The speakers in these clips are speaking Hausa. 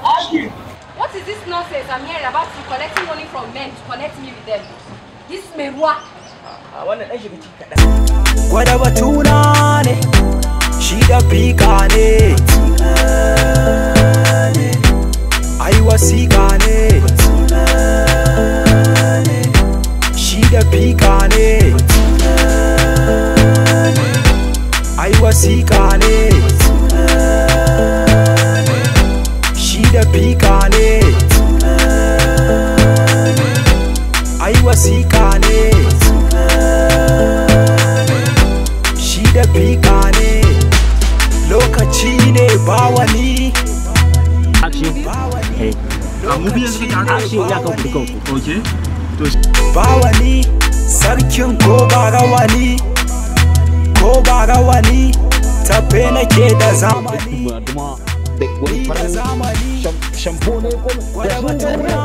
What is this nonsense I'm hearing about you collecting money from men to connect me with them? This is Merwa. Gwada batuna ne, shi da fika ne, ai wasiƙa ne, shi da fika ne, ai wasiƙa ne, shi da fika ne, ai wasiƙa ne. Da fika ne lokaci ne ba wani action hey a movie yanzu kake action ya kan ku okay to ba wani sarkin ko ba rawani tafe nake da zamani da zamani shampoo ne ko da batuna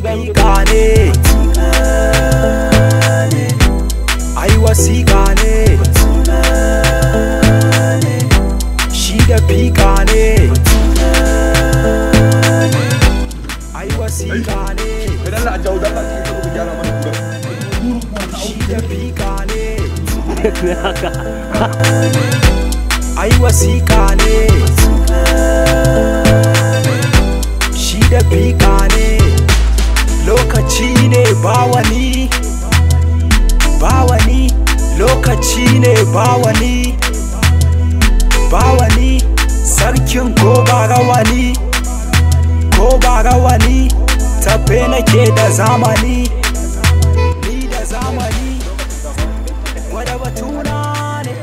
fika ne ai wasiƙa ne shi da fika ne ai wasiƙa ne shi da fika ne ai wasiƙa ne shi da fika ne lokaci ne ba wani lokaci ne ba wani sarkin ko ba rawani tafe nake da zamani ni da zamani gwada batuna ne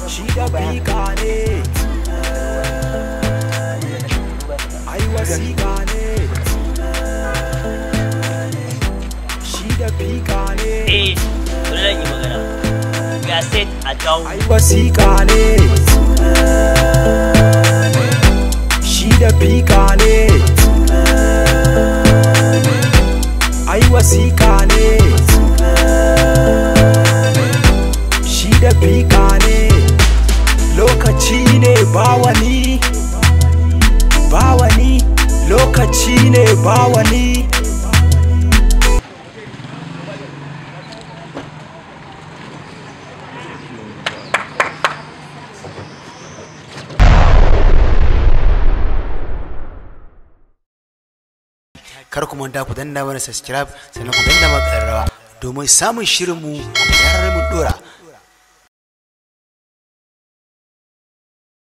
shi da fika ne ai wasiƙa ne shi da fika ne ai wasiƙa ne shi da fika ne ai wasiƙa ne shi da fika ne lokaci ne ba wani lokaci ne ba wani kar ku manta ku danna mana subscribe sannan ku danna mana ƙararrawa domin samun shirinmu da zarar mun dora